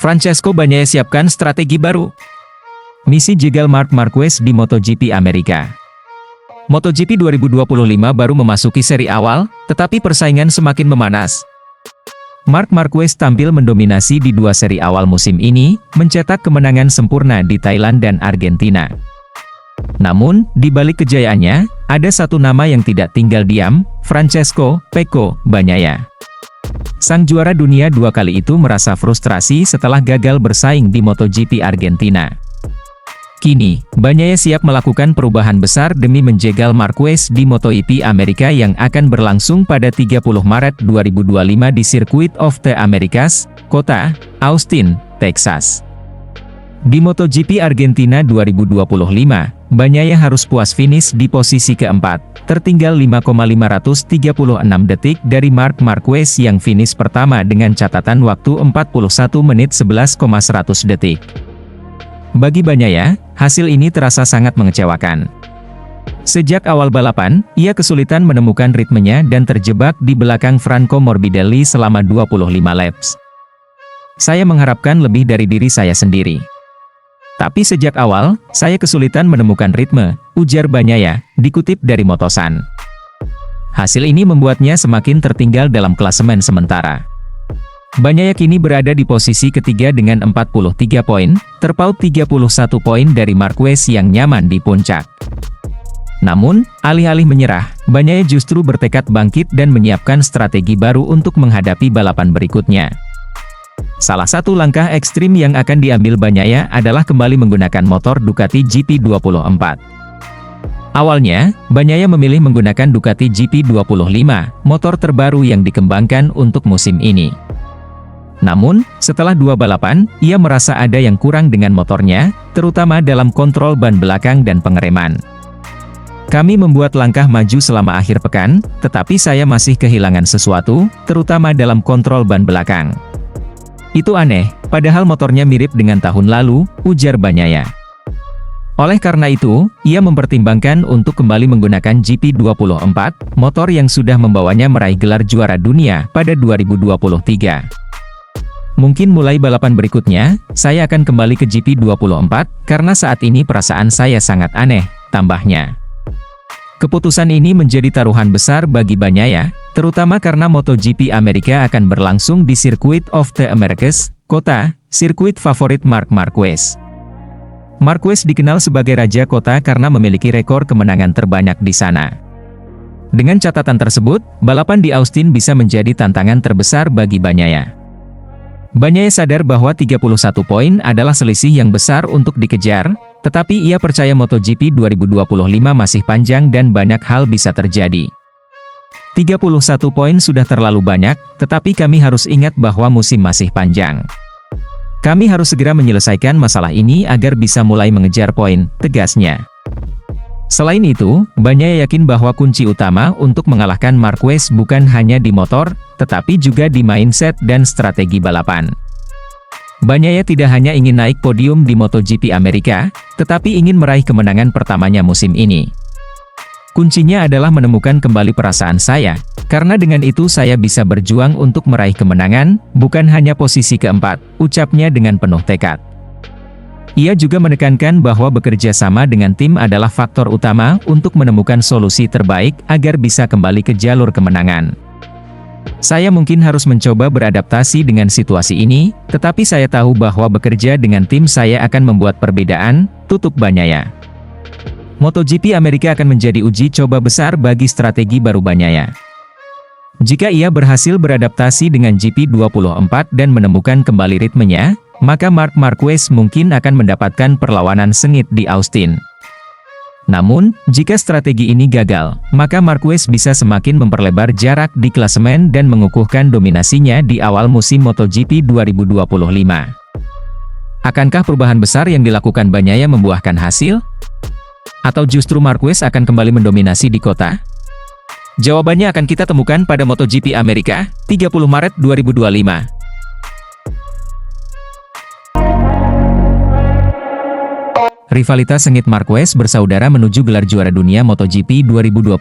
Francesco Bagnaia siapkan strategi baru. Misi jegal Marc Marquez di MotoGP Amerika. MotoGP 2025 baru memasuki seri awal, tetapi persaingan semakin memanas. Marc Marquez tampil mendominasi di dua seri awal musim ini, mencetak kemenangan sempurna di Thailand dan Argentina. Namun, di balik kejayaannya, ada satu nama yang tidak tinggal diam, Francesco "Peko" Bagnaia. Sang juara dunia dua kali itu merasa frustrasi setelah gagal bersaing di MotoGP Argentina. Kini, Bagnaia siap melakukan perubahan besar demi menjegal Marquez di MotoGP Amerika yang akan berlangsung pada 30 Maret 2025 di Circuit of the Americas, kota Austin, Texas. Di MotoGP Argentina 2025, Bagnaia harus puas finish di posisi keempat, tertinggal 5,536 detik dari Marc Marquez yang finish pertama dengan catatan waktu 41 menit 11,100 detik. Bagi Bagnaia, hasil ini terasa sangat mengecewakan. Sejak awal balapan, ia kesulitan menemukan ritmenya dan terjebak di belakang Franco Morbidelli selama 25 laps. Saya mengharapkan lebih dari diri saya sendiri. Tapi sejak awal, saya kesulitan menemukan ritme, ujar Bagnaia, dikutip dari Motosan. Hasil ini membuatnya semakin tertinggal dalam klasemen sementara. Bagnaia kini berada di posisi ketiga dengan 43 poin, terpaut 31 poin dari Marquez yang nyaman di puncak. Namun, alih-alih menyerah, Bagnaia justru bertekad bangkit dan menyiapkan strategi baru untuk menghadapi balapan berikutnya. Salah satu langkah ekstrim yang akan diambil Bagnaia adalah kembali menggunakan motor Ducati GP24. Awalnya, Bagnaia memilih menggunakan Ducati GP25, motor terbaru yang dikembangkan untuk musim ini. Namun, setelah dua balapan, ia merasa ada yang kurang dengan motornya, terutama dalam kontrol ban belakang dan pengereman. Kami membuat langkah maju selama akhir pekan, tetapi saya masih kehilangan sesuatu, terutama dalam kontrol ban belakang. Itu aneh, padahal motornya mirip dengan tahun lalu, ujar Bagnaia. Oleh karena itu, ia mempertimbangkan untuk kembali menggunakan GP24, motor yang sudah membawanya meraih gelar juara dunia pada 2023. Mungkin mulai balapan berikutnya, saya akan kembali ke GP24, karena saat ini perasaan saya sangat aneh, tambahnya. Keputusan ini menjadi taruhan besar bagi Bagnaia, terutama karena MotoGP Amerika akan berlangsung di Circuit of the Americas, kota, sirkuit favorit Marc Marquez. Marquez dikenal sebagai raja kota karena memiliki rekor kemenangan terbanyak di sana. Dengan catatan tersebut, balapan di Austin bisa menjadi tantangan terbesar bagi Bagnaia. Bagnaia sadar bahwa 31 poin adalah selisih yang besar untuk dikejar, tetapi ia percaya MotoGP 2025 masih panjang dan banyak hal bisa terjadi. 31 poin sudah terlalu banyak, tetapi kami harus ingat bahwa musim masih panjang. Kami harus segera menyelesaikan masalah ini agar bisa mulai mengejar poin, tegasnya. Selain itu, Bagnaia yakin bahwa kunci utama untuk mengalahkan Marquez bukan hanya di motor, tetapi juga di mindset dan strategi balapan. Bagnaia tidak hanya ingin naik podium di MotoGP Amerika, tetapi ingin meraih kemenangan pertamanya musim ini. Kuncinya adalah menemukan kembali perasaan saya, karena dengan itu saya bisa berjuang untuk meraih kemenangan, bukan hanya posisi keempat, ucapnya dengan penuh tekad. Ia juga menekankan bahwa bekerja sama dengan tim adalah faktor utama untuk menemukan solusi terbaik agar bisa kembali ke jalur kemenangan. Saya mungkin harus mencoba beradaptasi dengan situasi ini, tetapi saya tahu bahwa bekerja dengan tim saya akan membuat perbedaan, tutup Bagnaia. MotoGP Amerika akan menjadi uji coba besar bagi strategi baru Bagnaia. Jika ia berhasil beradaptasi dengan GP24 dan menemukan kembali ritmenya, maka Marc Marquez mungkin akan mendapatkan perlawanan sengit di Austin. Namun, jika strategi ini gagal, maka Marquez bisa semakin memperlebar jarak di klasemen dan mengukuhkan dominasinya di awal musim MotoGP 2025. Akankah perubahan besar yang dilakukan Bagnaia membuahkan hasil? Atau justru Marquez akan kembali mendominasi di kota? Jawabannya akan kita temukan pada MotoGP Amerika, 30 Maret 2025. Rivalitas sengit Marquez bersaudara menuju gelar juara dunia MotoGP 2025.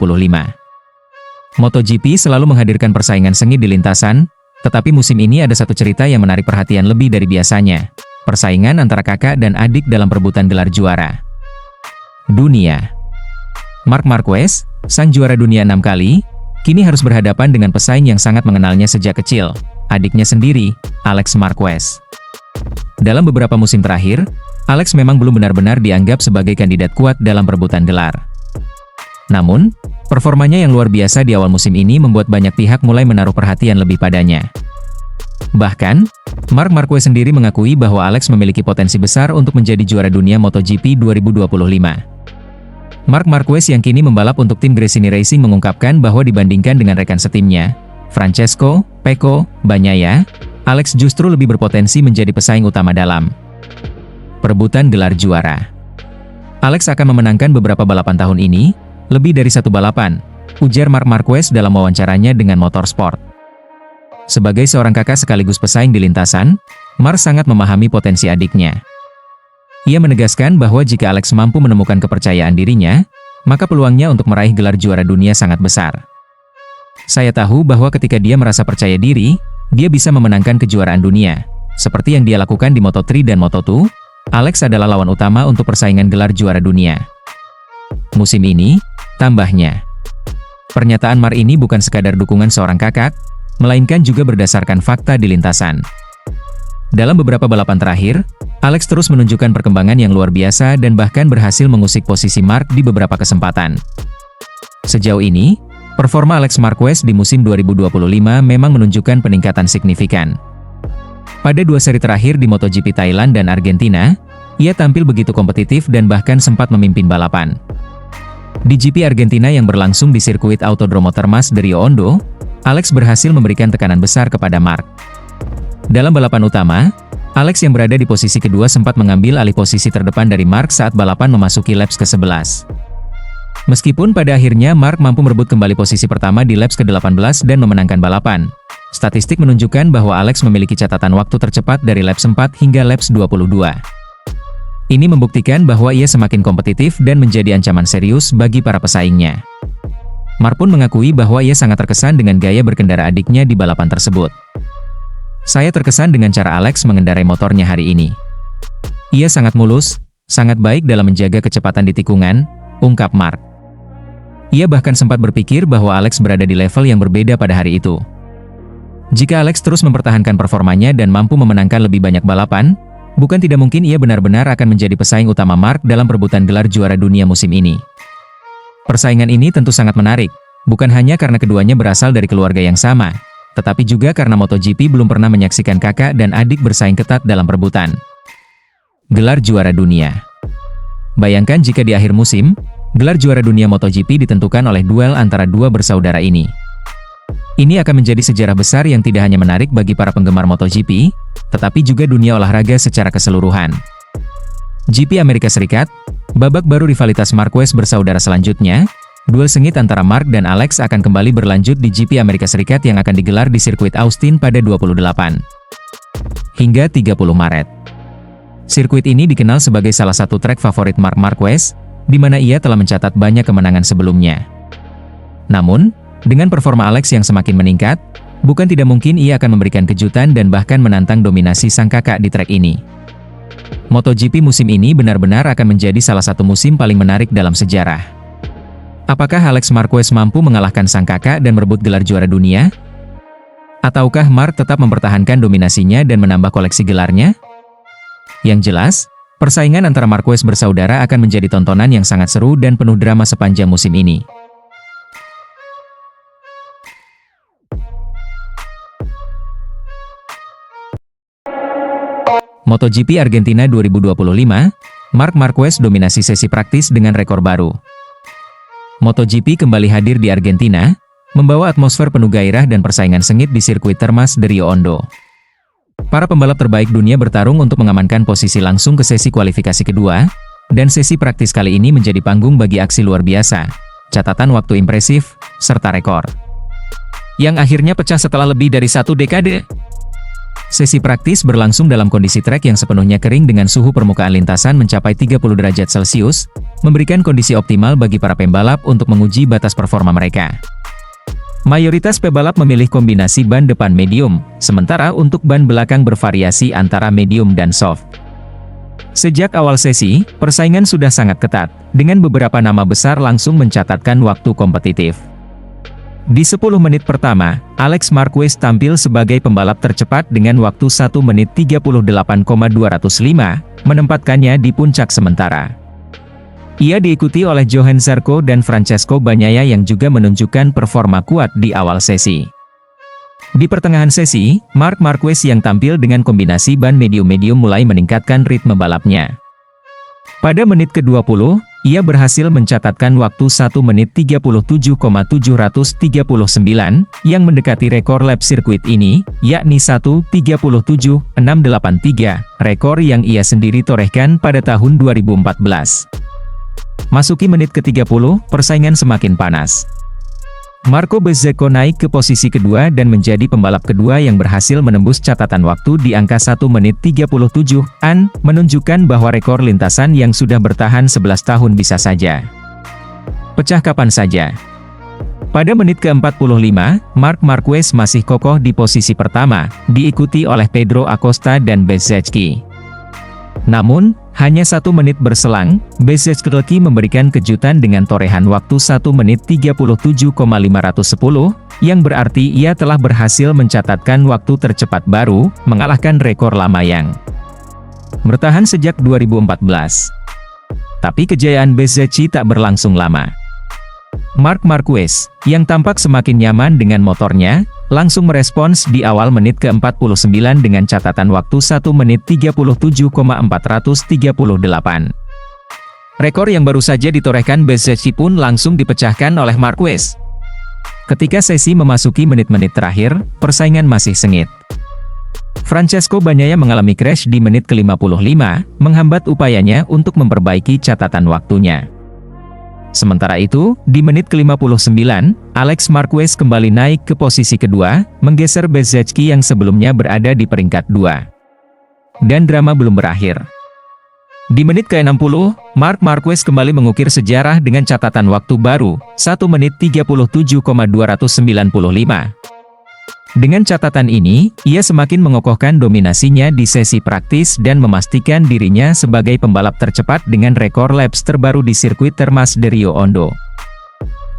MotoGP selalu menghadirkan persaingan sengit di lintasan, Tetapi musim ini ada satu cerita yang menarik perhatian lebih dari biasanya. Persaingan antara kakak dan adik dalam perebutan gelar juara dunia. Marc Marquez, sang juara dunia 6 kali, kini harus berhadapan dengan pesaing yang sangat mengenalnya sejak kecil, adiknya sendiri, Alex Marquez. Dalam beberapa musim terakhir, Alex memang belum benar-benar dianggap sebagai kandidat kuat dalam perebutan gelar. Namun, performanya yang luar biasa di awal musim ini membuat banyak pihak mulai menaruh perhatian lebih padanya. Bahkan, Marc Marquez sendiri mengakui bahwa Alex memiliki potensi besar untuk menjadi juara dunia MotoGP 2025. Marc Marquez yang kini membalap untuk tim Gresini Racing mengungkapkan bahwa dibandingkan dengan rekan setimnya, Francesco Pecco Bagnaia, Alex justru lebih berpotensi menjadi pesaing utama dalam perebutan gelar juara. Alex akan memenangkan beberapa balapan tahun ini, lebih dari satu balapan, ujar Marc Marquez dalam wawancaranya dengan Motorsport. Sebagai seorang kakak sekaligus pesaing di lintasan, Marc sangat memahami potensi adiknya. Ia menegaskan bahwa jika Alex mampu menemukan kepercayaan dirinya, maka peluangnya untuk meraih gelar juara dunia sangat besar. Saya tahu bahwa ketika dia merasa percaya diri, dia bisa memenangkan kejuaraan dunia. Seperti yang dia lakukan di Moto3 dan Moto2, Alex adalah lawan utama untuk persaingan gelar juara dunia musim ini, tambahnya. Pernyataan Marc ini bukan sekadar dukungan seorang kakak, melainkan juga berdasarkan fakta di lintasan. Dalam beberapa balapan terakhir, Alex terus menunjukkan perkembangan yang luar biasa dan bahkan berhasil mengusik posisi Marc di beberapa kesempatan. Sejauh ini, performa Alex Marquez di musim 2025 memang menunjukkan peningkatan signifikan. Pada dua seri terakhir di MotoGP Thailand dan Argentina, ia tampil begitu kompetitif dan bahkan sempat memimpin balapan. Di GP Argentina yang berlangsung di sirkuit Autodromo Termas de Rio Hondo, Alex berhasil memberikan tekanan besar kepada Marc. Dalam balapan utama, Alex yang berada di posisi kedua sempat mengambil alih posisi terdepan dari Marc saat balapan memasuki laps ke-11. Meskipun pada akhirnya Marc mampu merebut kembali posisi pertama di laps ke-18 dan memenangkan balapan, statistik menunjukkan bahwa Alex memiliki catatan waktu tercepat dari laps 4 hingga laps 22. Ini membuktikan bahwa ia semakin kompetitif dan menjadi ancaman serius bagi para pesaingnya. Marc pun mengakui bahwa ia sangat terkesan dengan gaya berkendara adiknya di balapan tersebut. Saya terkesan dengan cara Alex mengendarai motornya hari ini. Ia sangat mulus, sangat baik dalam menjaga kecepatan di tikungan, ungkap Marc. Ia bahkan sempat berpikir bahwa Alex berada di level yang berbeda pada hari itu. Jika Alex terus mempertahankan performanya dan mampu memenangkan lebih banyak balapan, bukan tidak mungkin ia benar-benar akan menjadi pesaing utama Marc dalam perebutan gelar juara dunia musim ini. Persaingan ini tentu sangat menarik, bukan hanya karena keduanya berasal dari keluarga yang sama, tetapi juga karena MotoGP belum pernah menyaksikan kakak dan adik bersaing ketat dalam perebutan gelar juara dunia. Bayangkan jika di akhir musim, gelar juara dunia MotoGP ditentukan oleh duel antara dua bersaudara ini. Ini akan menjadi sejarah besar yang tidak hanya menarik bagi para penggemar MotoGP, tetapi juga dunia olahraga secara keseluruhan. GP Amerika Serikat, babak baru rivalitas Marquez bersaudara selanjutnya. Duel sengit antara Marc dan Alex akan kembali berlanjut di GP Amerika Serikat yang akan digelar di sirkuit Austin pada 28 hingga 30 Maret. Sirkuit ini dikenal sebagai salah satu trek favorit Marc Marquez, di mana ia telah mencatat banyak kemenangan sebelumnya. Namun, dengan performa Alex yang semakin meningkat, bukan tidak mungkin ia akan memberikan kejutan dan bahkan menantang dominasi sang kakak di trek ini. MotoGP musim ini benar-benar akan menjadi salah satu musim paling menarik dalam sejarah. Apakah Alex Marquez mampu mengalahkan sang kakak dan merebut gelar juara dunia? Ataukah Marc tetap mempertahankan dominasinya dan menambah koleksi gelarnya? Yang jelas, persaingan antara Marquez bersaudara akan menjadi tontonan yang sangat seru dan penuh drama sepanjang musim ini. MotoGP Argentina 2025, Marc Marquez dominasi sesi praktis dengan rekor baru. MotoGP kembali hadir di Argentina, membawa atmosfer penuh gairah dan persaingan sengit di sirkuit Termas de Rio Hondo. Para pembalap terbaik dunia bertarung untuk mengamankan posisi langsung ke sesi kualifikasi kedua, dan sesi praktis kali ini menjadi panggung bagi aksi luar biasa, catatan waktu impresif, serta rekor yang akhirnya pecah setelah lebih dari satu dekade. Sesi praktis berlangsung dalam kondisi trek yang sepenuhnya kering dengan suhu permukaan lintasan mencapai 30 derajat Celcius, memberikan kondisi optimal bagi para pembalap untuk menguji batas performa mereka. Mayoritas pebalap memilih kombinasi ban depan medium, sementara untuk ban belakang bervariasi antara medium dan soft. Sejak awal sesi, persaingan sudah sangat ketat, dengan beberapa nama besar langsung mencatatkan waktu kompetitif. Di 10 menit pertama, Alex Marquez tampil sebagai pembalap tercepat dengan waktu 1 menit 38,205, menempatkannya di puncak sementara. Ia diikuti oleh Johann Zarco dan Francesco Bagnaia yang juga menunjukkan performa kuat di awal sesi. Di pertengahan sesi, Marc Marquez yang tampil dengan kombinasi ban medium-medium mulai meningkatkan ritme balapnya. Pada menit ke-20, ia berhasil mencatatkan waktu 1 menit 37,739 yang mendekati rekor lap sirkuit ini, yakni 1:37.683, rekor yang ia sendiri torehkan pada tahun 2014. Masuki menit ke-30, persaingan semakin panas. Marco Bezzecco naik ke posisi kedua dan menjadi pembalap kedua yang berhasil menembus catatan waktu di angka 1 menit 37-an, menunjukkan bahwa rekor lintasan yang sudah bertahan 11 tahun bisa saja pecah kapan saja. Pada menit ke-45, Marc Marquez masih kokoh di posisi pertama, diikuti oleh Pedro Acosta dan Bezzecchi. Namun, hanya 1 menit berselang, Bezzecchi memberikan kejutan dengan torehan waktu 1 menit 37,510, yang berarti ia telah berhasil mencatatkan waktu tercepat baru, mengalahkan rekor lama yang bertahan sejak 2014. Tapi kejayaan Bezzecchi tak berlangsung lama. Marc Marquez, yang tampak semakin nyaman dengan motornya, langsung merespons di awal menit ke-49 dengan catatan waktu 1 menit 37,438. Rekor yang baru saja ditorehkan Bezzecchi pun langsung dipecahkan oleh Marquez. Ketika sesi memasuki menit-menit terakhir, persaingan masih sengit. Francesco Bagnaia mengalami crash di menit ke-55, menghambat upayanya untuk memperbaiki catatan waktunya. Sementara itu, di menit ke-59, Alex Marquez kembali naik ke posisi kedua, menggeser Bezzecchi yang sebelumnya berada di peringkat 2. Dan drama belum berakhir. Di menit ke-60, Marc Marquez kembali mengukir sejarah dengan catatan waktu baru, 1 menit 37,295. Dengan catatan ini, ia semakin mengokohkan dominasinya di sesi praktis dan memastikan dirinya sebagai pembalap tercepat dengan rekor laps terbaru di sirkuit Termas de Rio Hondo.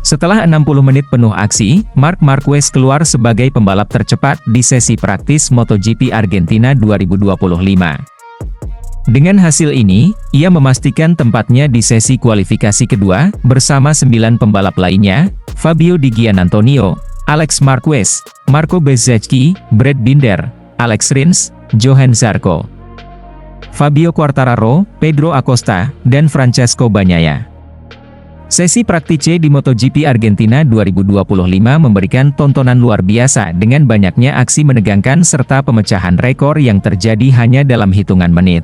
Setelah 60 menit penuh aksi, Marc Marquez keluar sebagai pembalap tercepat di sesi praktis MotoGP Argentina 2025. Dengan hasil ini, ia memastikan tempatnya di sesi kualifikasi kedua, bersama 9 pembalap lainnya, Fabio Di Giannantonio, Alex Marquez, Marco Bezzecchi, Brad Binder, Alex Rins, Johann Zarco, Fabio Quartararo, Pedro Acosta, dan Francesco Bagnaia. Sesi praktice di MotoGP Argentina 2025 memberikan tontonan luar biasa dengan banyaknya aksi menegangkan serta pemecahan rekor yang terjadi hanya dalam hitungan menit.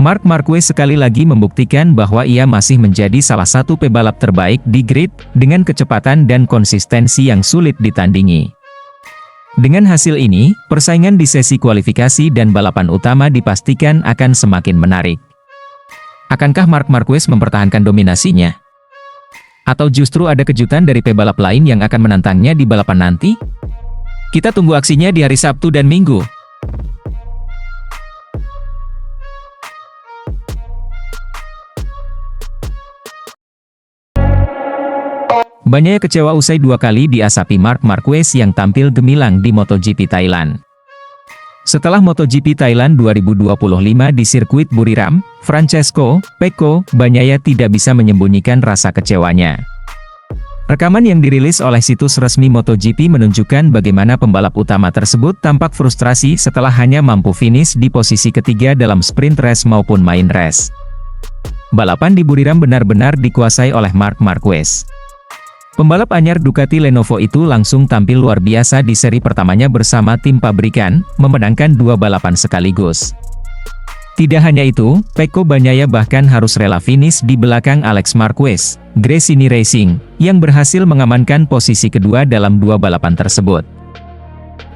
Marc Marquez sekali lagi membuktikan bahwa ia masih menjadi salah satu pebalap terbaik di grid, dengan kecepatan dan konsistensi yang sulit ditandingi. Dengan hasil ini, persaingan di sesi kualifikasi dan balapan utama dipastikan akan semakin menarik. Akankah Marc Marquez mempertahankan dominasinya? Atau justru ada kejutan dari pebalap lain yang akan menantangnya di balapan nanti? Kita tunggu aksinya di hari Sabtu dan Minggu. Bagnaia kecewa usai 2 kali diasapi Marc Marquez yang tampil gemilang di MotoGP Thailand. Setelah MotoGP Thailand 2025 di sirkuit Buriram, Francesco "Pecco" Bagnaia tidak bisa menyembunyikan rasa kecewanya. Rekaman yang dirilis oleh situs resmi MotoGP menunjukkan bagaimana pembalap utama tersebut tampak frustrasi setelah hanya mampu finish di posisi ketiga dalam sprint race maupun main race. Balapan di Buriram benar-benar dikuasai oleh Marc Marquez. Pembalap anyar Ducati Lenovo itu langsung tampil luar biasa di seri pertamanya bersama tim pabrikan, memenangkan 2 balapan sekaligus. Tidak hanya itu, Pecco Bagnaia bahkan harus rela finish di belakang Alex Marquez, Gresini Racing, yang berhasil mengamankan posisi kedua dalam 2 balapan tersebut.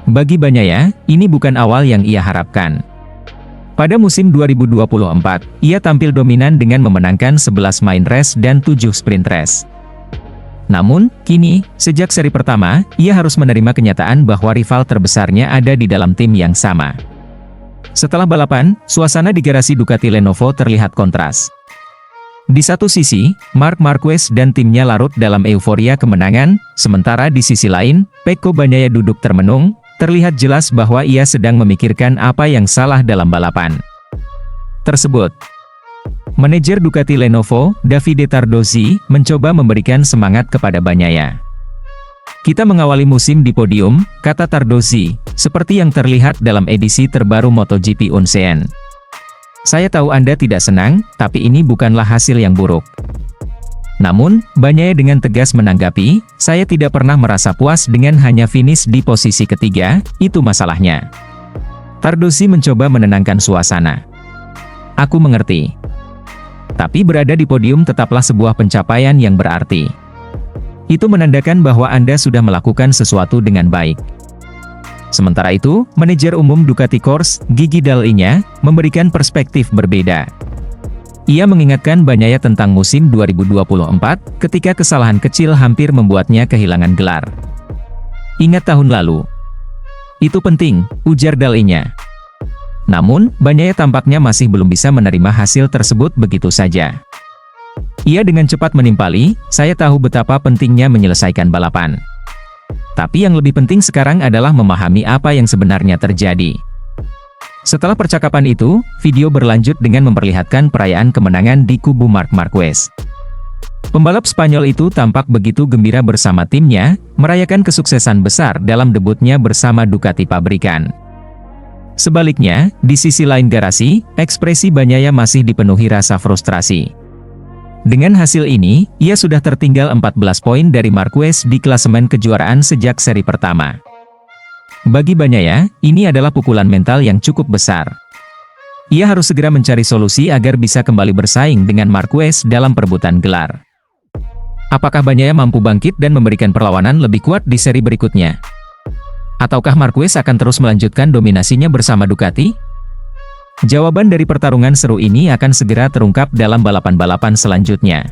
Bagi Bagnaia, ini bukan awal yang ia harapkan. Pada musim 2024, ia tampil dominan dengan memenangkan 11 main race dan 7 sprint race. Namun, kini, sejak seri pertama, ia harus menerima kenyataan bahwa rival terbesarnya ada di dalam tim yang sama. Setelah balapan, suasana di garasi Ducati Lenovo terlihat kontras. Di satu sisi, Marc Marquez dan timnya larut dalam euforia kemenangan, sementara di sisi lain, Pecco Bagnaia duduk termenung, terlihat jelas bahwa ia sedang memikirkan apa yang salah dalam balapan tersebut. Manajer Ducati Lenovo, Davide Tardozzi, mencoba memberikan semangat kepada Bagnaia. "Kita mengawali musim di podium," kata Tardozzi, seperti yang terlihat dalam edisi terbaru MotoGP Unseen. "Saya tahu Anda tidak senang, tapi ini bukanlah hasil yang buruk." Namun, Bagnaia dengan tegas menanggapi, "Saya tidak pernah merasa puas dengan hanya finish di posisi ketiga, itu masalahnya." Tardozzi mencoba menenangkan suasana. "Aku mengerti. Tapi berada di podium tetaplah sebuah pencapaian yang berarti. Itu menandakan bahwa Anda sudah melakukan sesuatu dengan baik." Sementara itu, manajer umum Ducati Corse, Gigi Dall'Igna, memberikan perspektif berbeda. Ia mengingatkan Bagnaia tentang musim 2024, ketika kesalahan kecil hampir membuatnya kehilangan gelar. "Ingat tahun lalu. Itu penting," ujar Dall'Igna. Namun, Bagnaia tampaknya masih belum bisa menerima hasil tersebut begitu saja. Ia dengan cepat menimpali, "Saya tahu betapa pentingnya menyelesaikan balapan. Tapi yang lebih penting sekarang adalah memahami apa yang sebenarnya terjadi." Setelah percakapan itu, video berlanjut dengan memperlihatkan perayaan kemenangan di kubu Marc Marquez. Pembalap Spanyol itu tampak begitu gembira bersama timnya, merayakan kesuksesan besar dalam debutnya bersama Ducati pabrikan. Sebaliknya, di sisi lain garasi, ekspresi Bagnaia masih dipenuhi rasa frustrasi. Dengan hasil ini, ia sudah tertinggal 14 poin dari Marquez di klasemen kejuaraan sejak seri pertama. Bagi Bagnaia, ini adalah pukulan mental yang cukup besar. Ia harus segera mencari solusi agar bisa kembali bersaing dengan Marquez dalam perebutan gelar. Apakah Bagnaia mampu bangkit dan memberikan perlawanan lebih kuat di seri berikutnya? Ataukah Marquez akan terus melanjutkan dominasinya bersama Ducati? Jawaban dari pertarungan seru ini akan segera terungkap dalam balapan-balapan selanjutnya.